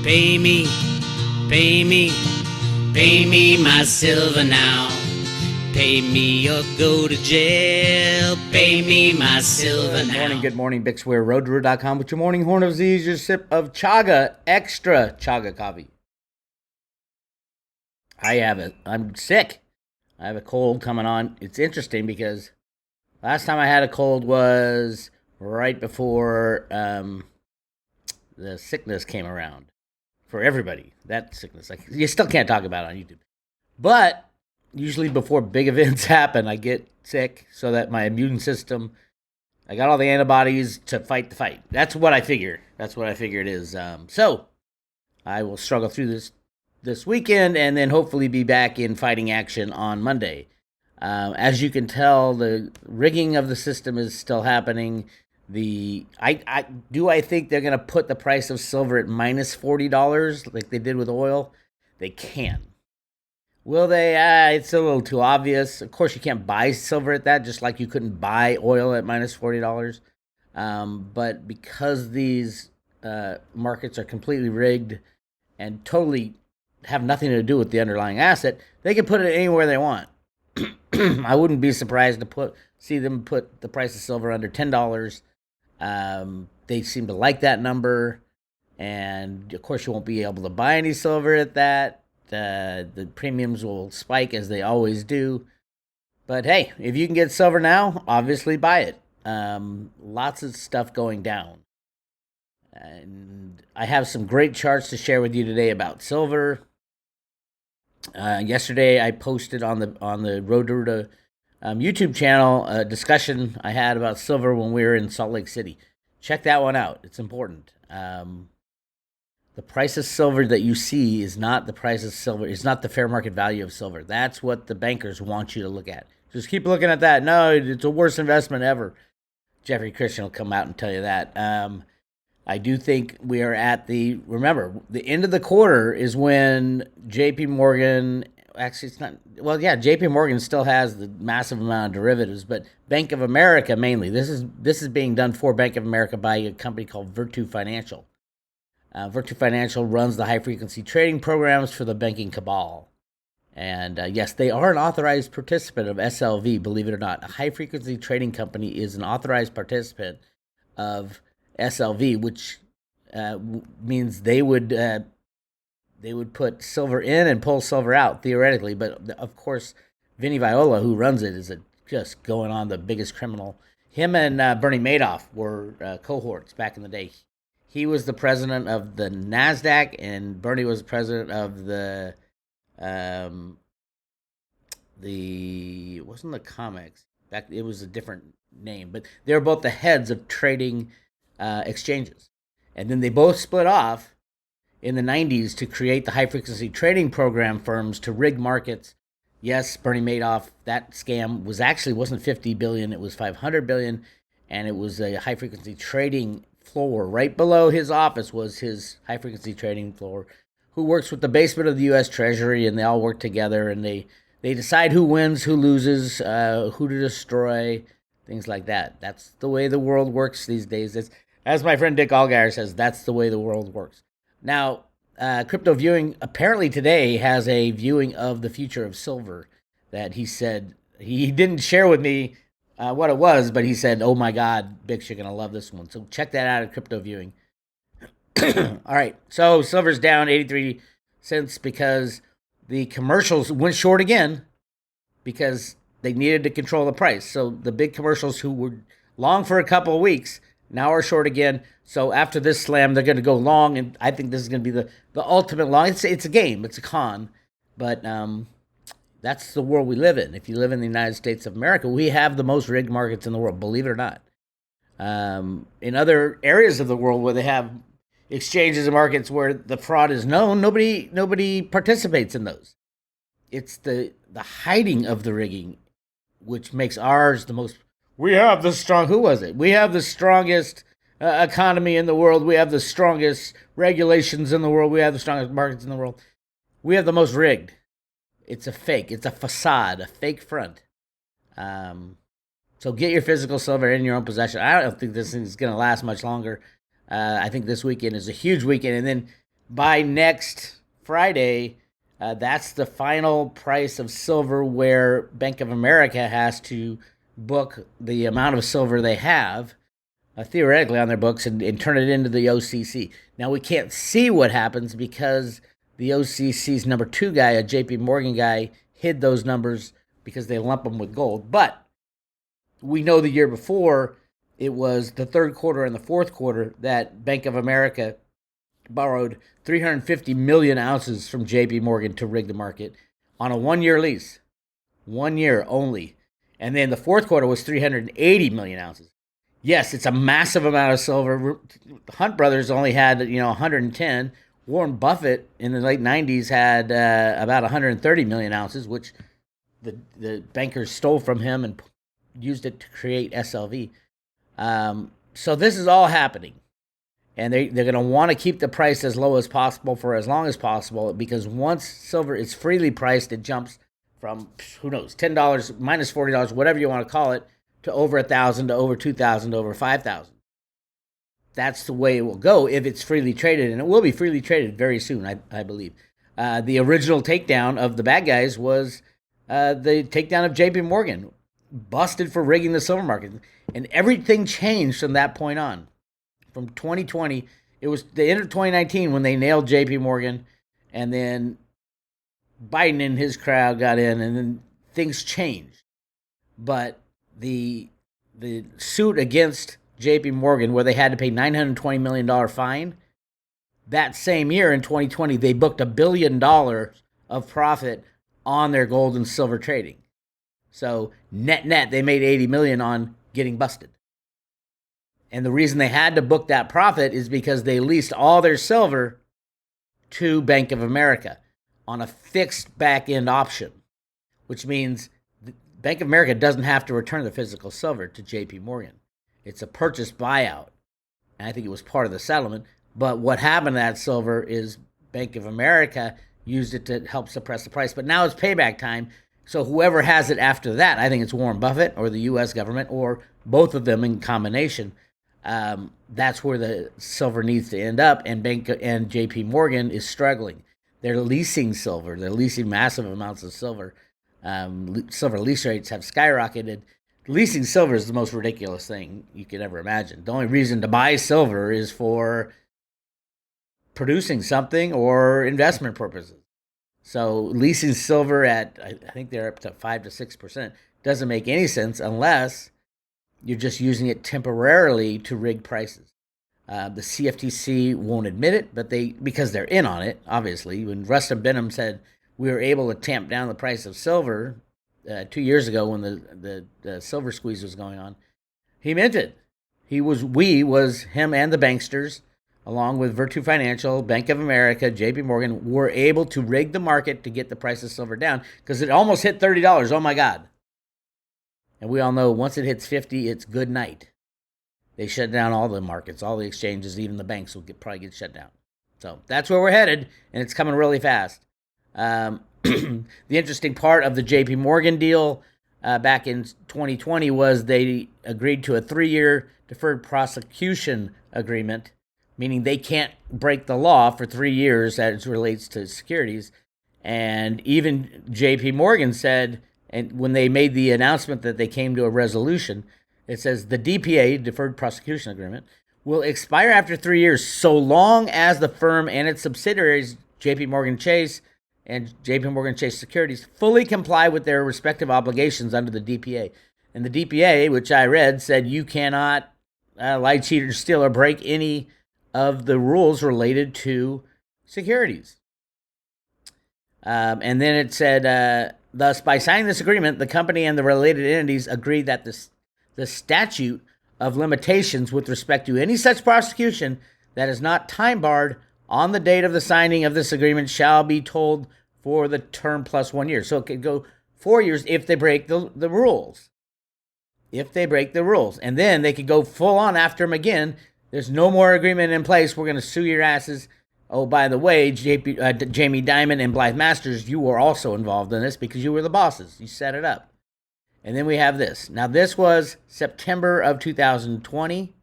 Pay me, pay me, pay me my silver now. Pay me or go to jail. Pay me my silver now. Good morning, Bix Weir, roadroo.com with your morning horn of Z's, your sip of chaga, extra chaga coffee. I'm sick. I have a cold coming on. It's interesting because last time I had a cold was right before the sickness came around for everybody. That sickness, like, you still can't talk about it on YouTube. But usually before big events happen, I get sick so that my immune system, I got all the antibodies to fight the fight. That's what I figure. That's what I figure it is. So I will struggle through this weekend and then hopefully be back in fighting action on Monday. As you can tell, the rigging of the system is still happening. I think they're going to put the price of silver at minus $40 like they did with oil? They can. Will they? It's a little too obvious. Of course, you can't buy silver at that, just like you couldn't buy oil at minus $40. But because these markets are completely rigged and totally have nothing to do with the underlying asset, they can put it anywhere they want. I wouldn't be surprised to see them put the price of silver under $10. They seem to like that number, and of course you won't be able to buy any silver at that. The premiums will spike as they always do. But hey, if you can get silver now, obviously buy it. Lots of stuff going down. And I have some great charts to share with you today about silver. Yesterday I posted on the Road to YouTube channel a discussion I had about silver when we were in Salt Lake City. Check that one out. It's important. The price of silver that you see is not the price of silver. It's not the fair market value of silver. That's what the bankers want you to look at. Just keep looking at that. No, it's the worst investment ever. Jeffrey Christian will come out and tell you that. I do think we are at the end of the quarter is when JP Morgan, actually it's not, well, yeah, JP Morgan still has the massive amount of derivatives, but Bank of America mainly. This is being done for Bank of America by a company called Virtu Financial. Virtu Financial runs the high-frequency trading programs for the banking cabal. And yes, they are an authorized participant of SLV, believe it or not. A high-frequency trading company is an authorized participant of SLV, which means they would put silver in and pull silver out, theoretically. But, of course, Vinny Viola, who runs it, is just going on the biggest criminal. Him and Bernie Madoff were cohorts back in the day. He was the president of the NASDAQ, and Bernie was the president of it wasn't the comics. It was a different name, but they were both the heads of trading exchanges. And then they both split off in the 90s to create the high-frequency trading program firms to rig markets. Yes, Bernie Madoff, that scam wasn't $50 billion, it was $500 billion, and it was a high-frequency trading floor. Right below his office was his high-frequency trading floor, who works with the basement of the U.S. Treasury, and they all work together, and they decide who wins, who loses, who to destroy, things like that. That's the way the world works these days. As my friend Dick Allgaier says, that's the way the world works. Now, Crypto Viewing apparently today has a viewing of the future of silver that he said he didn't share with me what it was, but he said, "Oh my God, Bix, you're gonna love this one." So check that out at Crypto Viewing. All right, so silver's down 83 cents because the commercials went short again because they needed to control the price. So the big commercials who were long for a couple of weeks now are short again. So after this slam, they're going to go long, and I think this is going to be the ultimate long. It's a game. It's a con. But that's the world we live in. If you live in the United States of America, we have the most rigged markets in the world, believe it or not. In other areas of the world where they have exchanges and markets where the fraud is known, nobody participates in those. It's the hiding of the rigging, which makes ours the most. We have the strong. Who was it? We have the strongest economy in the world. We have the strongest regulations in the world. We have the strongest markets in the world. We have the most rigged. It's a fake. It's a facade, a fake front. So get your physical silver in your own possession. I don't think this thing is going to last much longer. I think this weekend is a huge weekend. And then by next Friday, that's the final price of silver where Bank of America has to book the amount of silver they have theoretically on their books and turn it into the OCC. Now, we can't see what happens because the OCC's number 2 guy, a JP Morgan guy, hid those numbers because they lump them with gold. But we know the year before, it was the third quarter and the fourth quarter that Bank of America borrowed 350 million ounces from JP Morgan to rig the market on a 1-year lease. 1 year only. And then the fourth quarter was 380 million ounces. Yes, it's a massive amount of silver. Hunt Brothers only had, 110. Warren Buffett in the late 90s had about 130 million ounces, which the bankers stole from him and used it to create SLV. So this is all happening. And they're going to want to keep the price as low as possible for as long as possible, because once silver is freely priced, it jumps from, who knows, $10, minus $40, whatever you want to call it, to over 1,000, to over 2,000, to over 5,000. That's the way it will go if it's freely traded, and it will be freely traded very soon, I believe. The original takedown of the bad guys was the takedown of JP Morgan, busted for rigging the silver market. And everything changed from that point on. From 2020, it was the end of 2019 when they nailed JP Morgan, and then Biden and his crowd got in, and then things changed. But the suit against JP Morgan, where they had to pay $920 million fine, that same year in 2020, they booked $1 billion of profit on their gold and silver trading. So net, they made $80 million on getting busted. And the reason they had to book that profit is because they leased all their silver to Bank of America on a fixed back-end option, which means Bank of America doesn't have to return the physical silver to JP Morgan. It's a purchase buyout. And I think it was part of the settlement. But what happened to that silver is Bank of America used it to help suppress the price. But now it's payback time. So whoever has it after that, I think it's Warren Buffett or the U.S. government or both of them in combination. That's where the silver needs to end up, and JP Morgan is struggling. They're leasing silver. They're leasing massive amounts of silver. Silver lease rates have skyrocketed. Leasing silver is the most ridiculous thing you could ever imagine. The only reason to buy silver is for producing something or investment purposes. So leasing silver at, I think they're up to 5 to 6%, doesn't make any sense unless you're just using it temporarily to rig prices. The CFTC won't admit it, but because they're in on it, obviously. When Rustin Benham said we were able to tamp down the price of silver 2 years ago when the silver squeeze was going on, he meant it. We was him and the banksters, along with Virtu Financial, Bank of America, JP Morgan, were able to rig the market to get the price of silver down because it almost hit $30. Oh my God. And we all know once it hits 50, it's good night. They shut down all the markets, all the exchanges, even the banks will probably get shut down. So that's where we're headed, and it's coming really fast. The interesting part of the JP Morgan deal back in 2020 was they agreed to a 3-year deferred prosecution agreement, meaning they can't break the law for 3 years as it relates to securities. And even JP Morgan said, and when they made the announcement that they came to a resolution, it says the DPA, Deferred Prosecution Agreement, will expire after 3 years so long as the firm and its subsidiaries, JP Morgan Chase and JP Morgan Chase Securities, fully comply with their respective obligations under the DPA. And the DPA, which I read, said you cannot lie, cheat, or steal or break any of the rules related to securities. And then it said, thus, by signing this agreement, the company and the related entities agree that the statute of limitations with respect to any such prosecution that is not time-barred on the date of the signing of this agreement shall be told for the term plus 1 year. So it could go 4 years if they break the rules. If they break the rules. And then they could go full on after them again. There's no more agreement in place. We're going to sue your asses. Oh, by the way, Jamie Dimon and Blythe Masters, you were also involved in this because you were the bosses. You set it up. And then we have this. Now, this was September of 2020.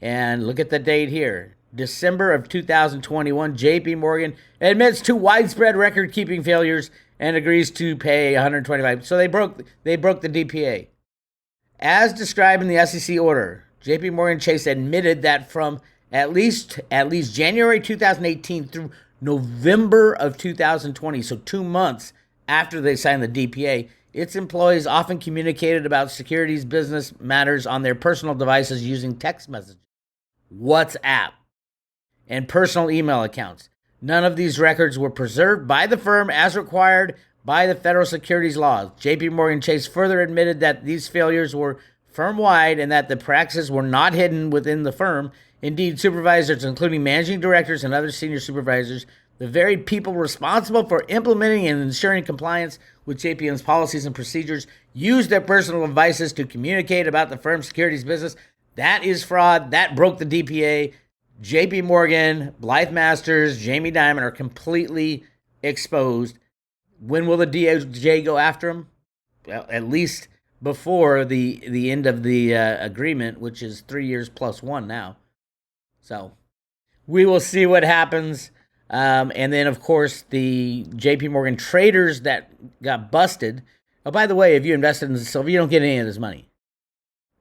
And look at the date here. December of 2021, JP Morgan admits to widespread record-keeping failures and agrees to pay $125. So they broke the DPA. As described in the SEC order, JP Morgan Chase admitted that from at least January 2018 through November of 2020, so 2 months after they signed the DPA, its employees often communicated about securities business matters on their personal devices using text messages, WhatsApp, and personal email accounts. None of these records were preserved by the firm as required by the federal securities laws. JP Morgan Chase further admitted that these failures were firm-wide and that the practices were not hidden within the firm. Indeed, supervisors, including managing directors and other senior supervisors, the very people responsible for implementing and ensuring compliance with JPM's policies and procedures, used their personal devices to communicate about the firm's securities business. That is fraud. That broke the DPA. JP Morgan, Blythe Masters, Jamie Dimon are completely exposed. When will the DOJ go after them? Well, at least before the end of the agreement, which is 3 years plus 1 now. So we will see what happens. And then, of course, the JP Morgan traders that got busted. Oh, by the way, if you invested in silver, you don't get any of this money.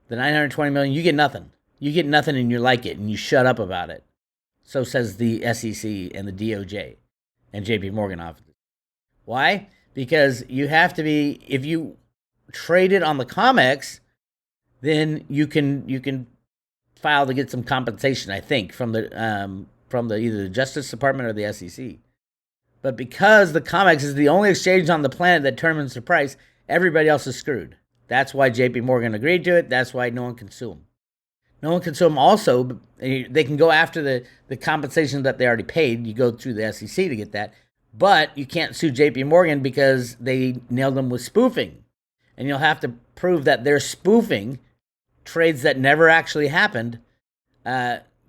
The $920 million, you get nothing. You get nothing and you like it and you shut up about it. So says the SEC and the DOJ and JP Morgan offices. Why? Because you have to be, if you trade it on the COMEX, then you can file to get some compensation, I think, from the either the Justice Department or the SEC. But because the COMEX is the only exchange on the planet that determines the price, everybody else is screwed. That's why JP Morgan agreed to it. That's why no one can sue them. No one can sue them also. They can go after the compensation that they already paid. You go through the SEC to get that. But you can't sue JP Morgan because they nailed them with spoofing. And you'll have to prove that they're spoofing trades that never actually happened,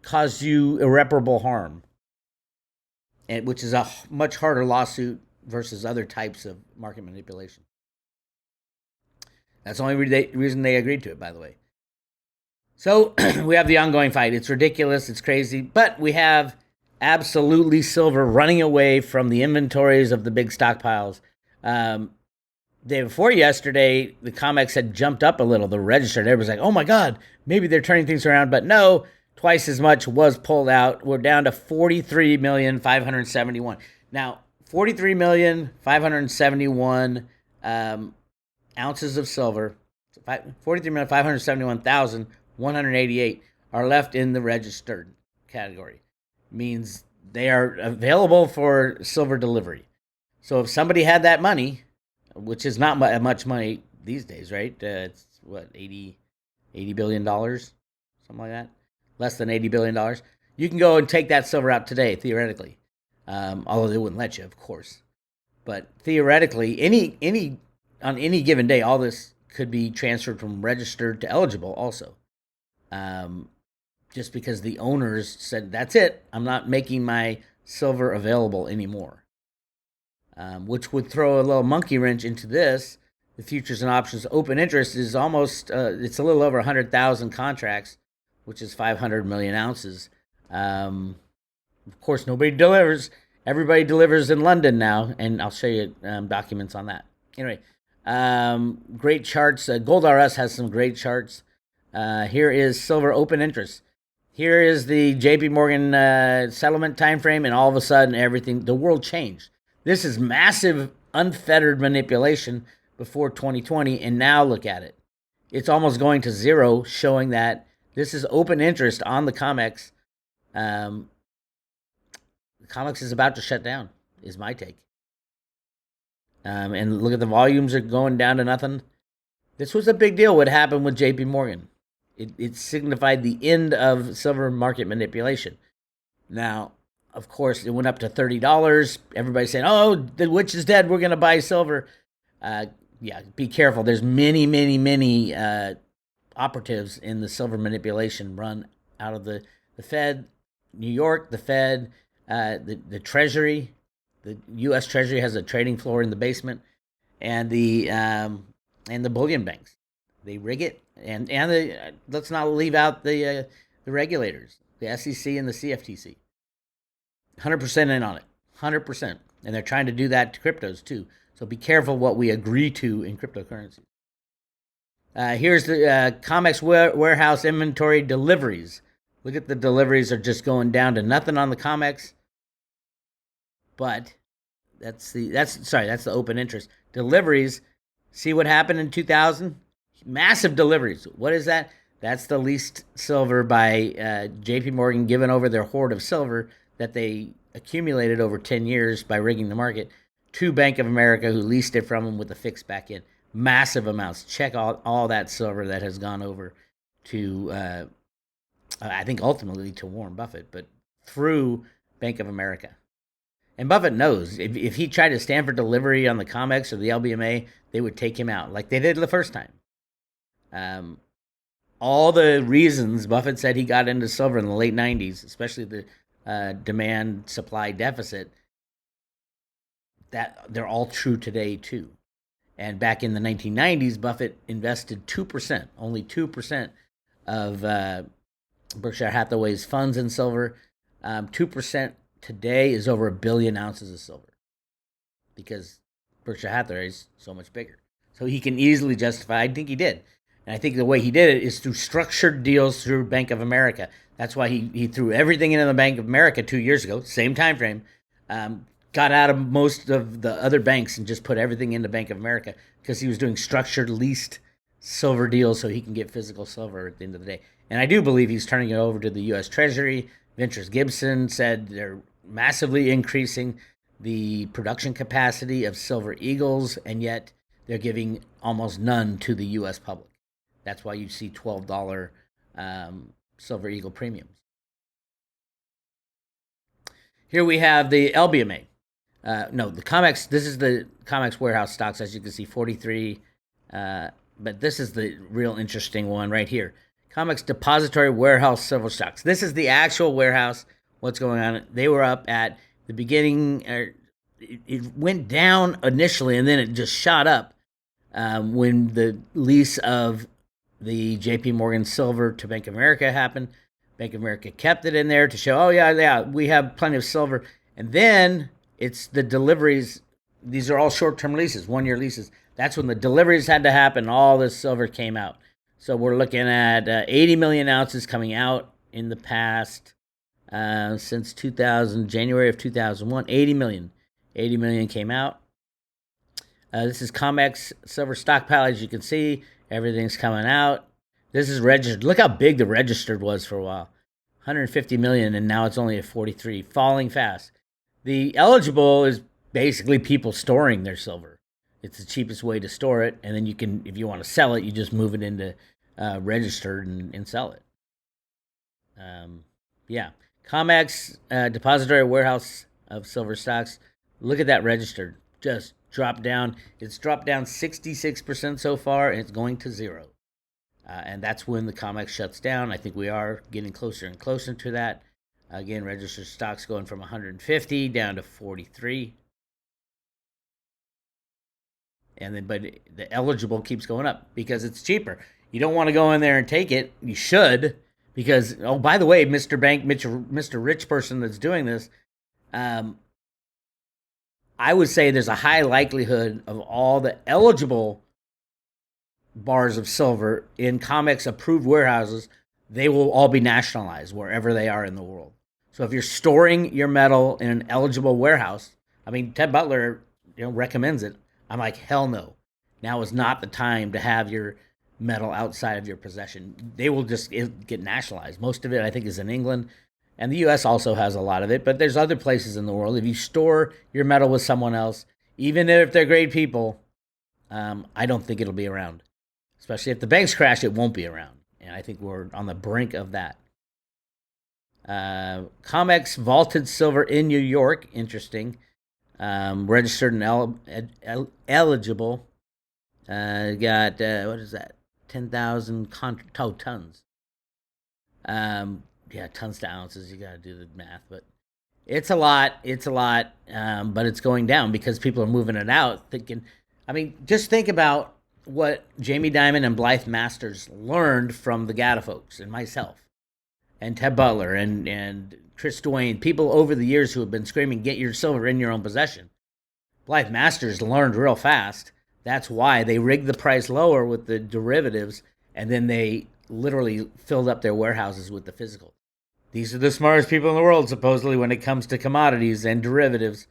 caused you irreparable harm, which is a much harder lawsuit versus other types of market manipulation. That's the only reason they agreed to it, by the way. So we have the ongoing fight. It's ridiculous. It's crazy. But we have absolutely silver running away from the inventories of the big stockpiles. Day before yesterday, the COMEX had jumped up a little, the register. Everybody's like, oh my God, maybe they're turning things around. But no, twice as much was pulled out. We're down to 43,571,000. Now, 43,571,000 ounces of silver, 43,571,188 are left in the registered category. Means they are available for silver delivery. So if somebody had that money, which is not much money these days, right? It's what, $80 billion, something like that. Less than $80 billion. You can go and take that silver out today, theoretically. Although they wouldn't let you, of course. But theoretically, on any given day, all this could be transferred from registered to eligible also. Just because the owners said, that's it, I'm not making my silver available anymore. Which would throw a little monkey wrench into this. The futures and options open interest is almost, it's a little over 100,000 contracts, which is 500 million ounces. Of course, nobody delivers. Everybody delivers in London now, and I'll show you documents on that. Anyway, great charts. Gold RS has some great charts. Here is silver open interest. Here is the JP Morgan settlement time frame, and all of a sudden, the world changed. This is massive, unfettered manipulation before 2020, and now look at it. It's almost going to zero, showing that this is open interest on the COMEX. The COMEX is about to shut down, is my take. And look at the volumes are going down to nothing. This was a big deal what happened with JP Morgan. It signified the end of silver market manipulation. Now, of course, it went up to $30. Everybody's saying, oh, the witch is dead. We're going to buy silver. Be careful. There's many operatives in the silver manipulation run out of the Fed, New York, the Fed, the Treasury. The U.S. Treasury has a trading floor in the basement, and the bullion banks. They rig it, and let's not leave out the regulators. the SEC and the CFTC. 100% in on it. 100%. And they're trying to do that to cryptos too. So be careful what we agree to in cryptocurrency. Here's the COMEX warehouse inventory deliveries. Look at the deliveries are just going down to nothing on the COMEX. But that's the open interest. Deliveries, see what happened in 2000? Massive deliveries. What is that? That's the leased silver by JP Morgan giving over their hoard of silver that they accumulated over 10 years by rigging the market to Bank of America, who leased it from them with a fix back in. Massive amounts. Check all that silver that has gone over to, I think ultimately to Warren Buffett, but through Bank of America. And Buffett knows if he tried to stand for delivery on the COMEX or the LBMA, they would take him out like they did the first time. All the reasons Buffett said he got into silver in the late 90s, especially the demand-supply deficit, that they're all true today too. And back in the 1990s, Buffett invested 2%, only 2% of Berkshire Hathaway's funds in silver. 2% today is over 1 billion ounces of silver because Berkshire Hathaway is so much bigger. So he can easily justify, I think he did. And I think the way he did it is through structured deals through Bank of America. That's why he threw everything into the Bank of America 2 years ago, same time frame, got out of most of the other banks and just put everything into Bank of America because he was doing structured leased silver deals so he can get physical silver at the end of the day. And I do believe he's turning it over to the U.S. Treasury. Ventures Gibson said they're massively increasing the production capacity of Silver Eagles, and yet they're giving almost none to the U.S. public. That's why you see $12 Silver Eagle premiums. Here we have the LBMA. The COMEX. This is the COMEX warehouse stocks, as you can see, 43. But this is the real interesting one right here. COMEX Depository Warehouse Silver Stocks. This is the actual warehouse. What's going on? They were up at the beginning. It went down initially, and then it just shot up when the lease of the JP Morgan silver to Bank of America happened. Bank of America kept it in there to show, we have plenty of silver. And then it's the deliveries. These are all short-term leases, one-year leases. That's when the deliveries had to happen. All this silver came out. So we're looking at 80 million ounces coming out in the past since January of 2001. 80 million came out. This is COMEX silver stockpile. As you can see, everything's coming out. This is registered. Look how big the registered was for a while. 150 million, and now it's only at 43, falling fast. The eligible is basically people storing their silver. It's the cheapest way to store it, and then you can, if you want to sell it, you just move it into registered and sell it. COMEX Depository Warehouse of Silver Stocks. Look at that registered. Just dropped down. It's dropped down 66% so far, and it's going to zero. And that's when the COMEX shuts down. I think we are getting closer and closer to that. Again, registered stocks going from 150 down to 43. And then, but the eligible keeps going up because it's cheaper. You don't want to go in there and take it. You should, because, oh, by the way, Mr. Bank, Mr. Rich person that's doing this, I would say there's a high likelihood of all the eligible bars of silver in COMEX approved warehouses, they will all be nationalized wherever they are in the world. So if you're storing your metal in an eligible warehouse, I mean, Ted Butler, recommends it. I'm like, hell no. Now is not the time to have your metal outside of your possession. They will just get nationalized. Most of it, I think, is in England. And the U.S. also has a lot of it. But there's other places in the world. If you store your metal with someone else, even if they're great people, I don't think it'll be around. Especially if the banks crash, it won't be around. And I think we're on the brink of that. COMEX Vaulted Silver in New York. Interesting. Registered and eligible. Got, what is that? 10,000 tons. Tons to ounces. You got to do the math. But it's a lot. But it's going down because people are moving it out. Thinking, just think about what Jamie Dimon and Blythe Masters learned from the GATA folks and myself. and Ted Butler and Chris Duane, people over the years who have been screaming, get your silver in your own possession. Blythe Masters learned real fast. That's why they rigged the price lower with the derivatives, and then they literally filled up their warehouses with the physical. These are the smartest people in the world, supposedly, when it comes to commodities and derivatives.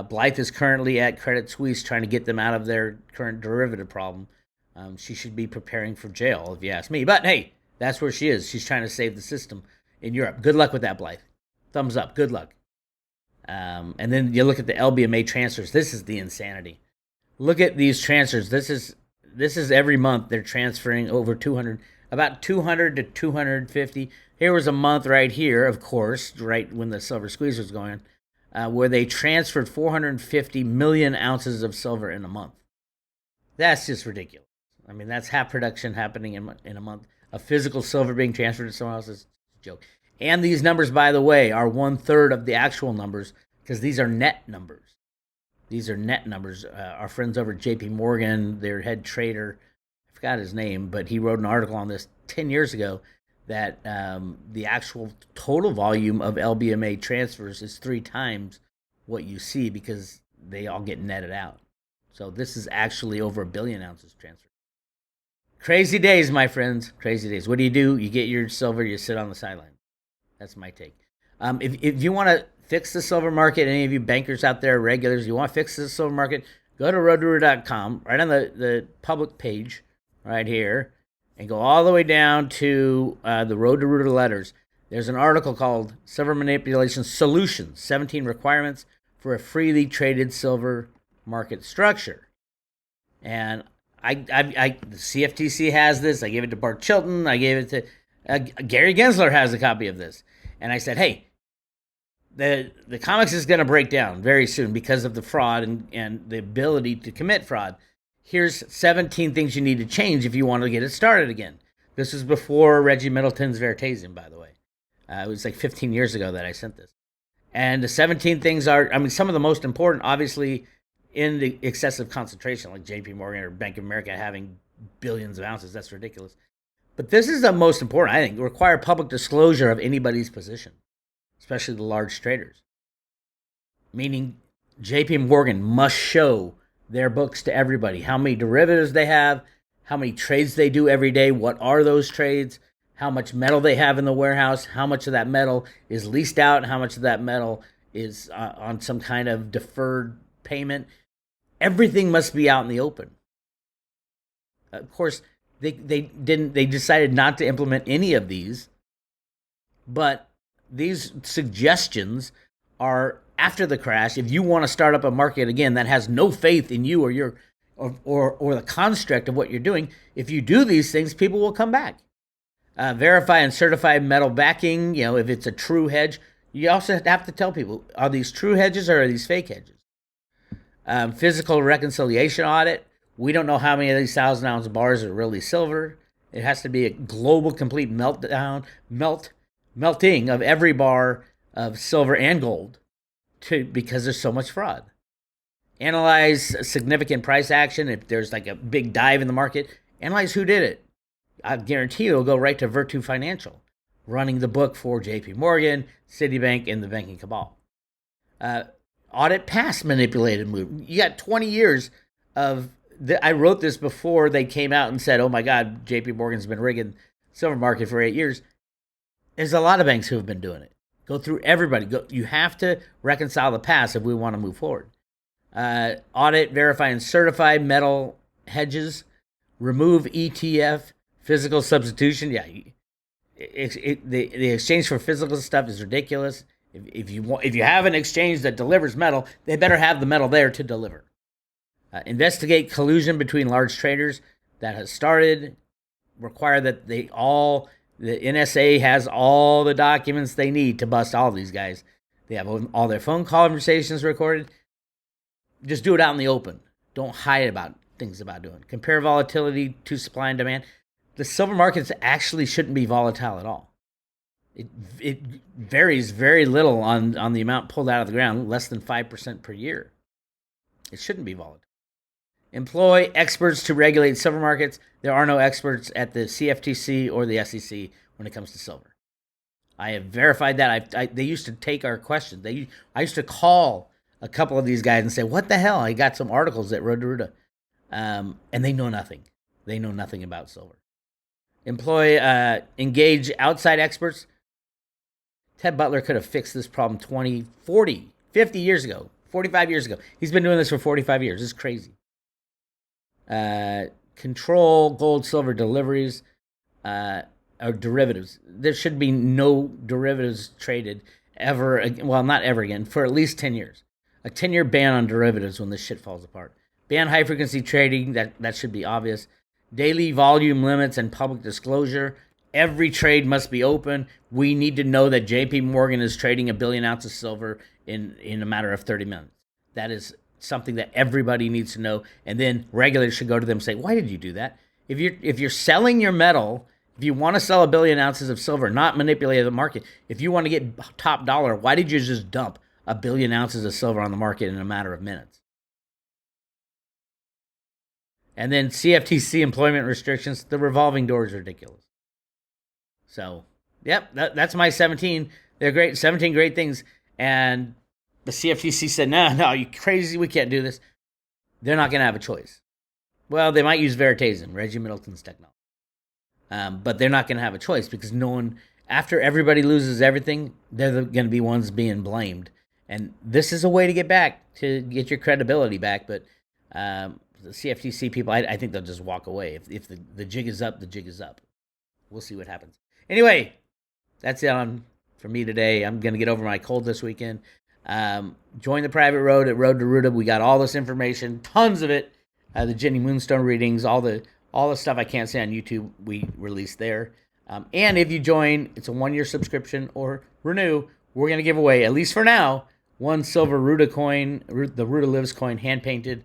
Blythe is currently at Credit Suisse trying to get them out of their current derivative problem. She should be preparing for jail, if you ask me. But hey, that's where she is. She's trying to save the system in Europe. Good luck with that, Blythe. Thumbs up. Good luck. And then you look at the LBMA transfers. This is the insanity. Look at these transfers. This is every month they're transferring over 200, about 200 to 250. Here was a month right here, of course, right when the silver squeeze was going on, where they transferred 450 million ounces of silver in a month. That's just ridiculous. I mean, that's half production happening in a month. A physical silver being transferred to someone else is a joke. And these numbers, by the way, are 1/3 of the actual numbers because these are net numbers. These are net numbers. Our friends over at JP Morgan, their head trader, I forgot his name, but he wrote an article on this 10 years ago that the actual total volume of LBMA transfers is 3 times what you see because they all get netted out. So this is actually over 1 billion ounces transferred. Crazy days, my friends. Crazy days. What do? You get your silver, you sit on the sideline. That's my take. If you want to fix the silver market, any of you bankers out there, regulars, you want to fix the silver market, go to roadrooter.com, right on the public page right here, and go all the way down to the Road to Rooter letters. There's an article called Silver Manipulation Solutions, 17 Requirements for a Freely Traded Silver Market Structure. And the CFTC has this. I gave it to Bart Chilton. I gave it to Gary Gensler has a copy of this. And I said, hey, the comics is going to break down very soon because of the fraud and the ability to commit fraud. Here's 17 things you need to change if you want to get it started again. This was before Reggie Middleton's Veritasium, by the way. It was like 15 years ago that I sent this. And the 17 things are, I mean, some of the most important, obviously, in the excessive concentration, like JP Morgan or Bank of America having billions of ounces. That's ridiculous. But this is the most important, I think. Require public disclosure of anybody's position, especially the large traders. Meaning JP Morgan must show their books to everybody. How many derivatives they have, how many trades they do every day, what are those trades, how much metal they have in the warehouse, how much of that metal is leased out, how much of that metal is on some kind of deferred payment. Everything must be out in the open. Of course, they decided not to implement any of these, but these suggestions are after the crash. If you want to start up a market again that has no faith in you or the construct of what you're doing, if you do these things, people will come back. Verify and certify metal backing. If it's a true hedge, you also have to tell people, are these true hedges or are these fake hedges? Physical reconciliation audit. We don't know how many of these 1,000-ounce bars are really silver. It has to be a global, complete melting of every bar of silver and gold because there's so much fraud. Analyze significant price action. If there's like a big dive in the market, analyze who did it. I guarantee you it'll go right to Virtu Financial, running the book for JP Morgan, Citibank, and the banking cabal. Audit past manipulated move. You got 20 years of... I wrote this before they came out and said, oh my God, JP Morgan's been rigging silver market for 8 years. There's a lot of banks who have been doing it. Go through everybody. You have to reconcile the past if we want to move forward. Audit, verify, and certify metal hedges. Remove ETF, physical substitution. Yeah, the exchange for physical stuff is ridiculous. If you have an exchange that delivers metal, they better have the metal there to deliver. Investigate collusion between large traders that has started. Require that the NSA has all the documents they need to bust all of these guys. They have all their phone conversations recorded. Just do it out in the open. Don't hide about things about doing. Compare volatility to supply and demand. The silver markets actually shouldn't be volatile at all. It varies very little on the amount pulled out of the ground, less than 5% per year. It shouldn't be volatile. Employ experts to regulate silver markets. There are no experts at the CFTC or the SEC when it comes to silver. I have verified that. They used to take our questions. I used to call a couple of these guys and say, "What the hell?" I got some articles at Road to Ruta, and they know nothing. They know nothing about silver. Engage outside experts. Ted Butler could have fixed this problem 20, 40, 50 years ago, 45 years ago. He's been doing this for 45 years. It's crazy. Control gold, silver deliveries. Or derivatives. There should be no derivatives traded ever. Well, not ever again, for at least 10 years. A 10-year ban on derivatives when this shit falls apart. Ban high-frequency trading. That should be obvious. Daily volume limits and public disclosure. Every trade must be open. We need to know that JP Morgan is trading 1 billion ounces of silver in a matter of 30 minutes. That is something that everybody needs to know. And then regulators should go to them and say, why did you do that? If you're selling your metal, if you want to sell 1 billion ounces of silver, not manipulate the market, if you want to get top dollar, why did you just dump 1 billion ounces of silver on the market in a matter of minutes? And then CFTC employment restrictions, the revolving door is ridiculous. So, yep, that's my 17. They're great, 17 great things. And the CFTC said, no, you crazy, we can't do this. They're not going to have a choice. Well, they might use Veritasm, Reggie Middleton's technology. But they're not going to have a choice because no one, after everybody loses everything, they're going to be ones being blamed. And this is a way to get your credibility back. But the CFTC people, I think they'll just walk away. If the jig is up, the jig is up. We'll see what happens. Anyway, that's it for me today. I'm going to get over my cold this weekend. Join the private road at Road to Ruta. We got all this information, tons of it. The Jenny Moonstone readings, all the stuff I can't say on YouTube, we release there. And if you join, it's a 1-year subscription or renew. We're going to give away, at least for now, one silver Ruta coin, the Ruta Lives coin, hand-painted.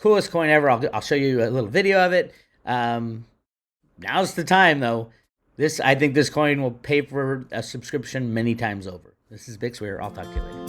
Coolest coin ever. I'll show you a little video of it. Now's the time, though. I think this coin will pay for a subscription many times over. This is Bix Weir. I'll talk to you later.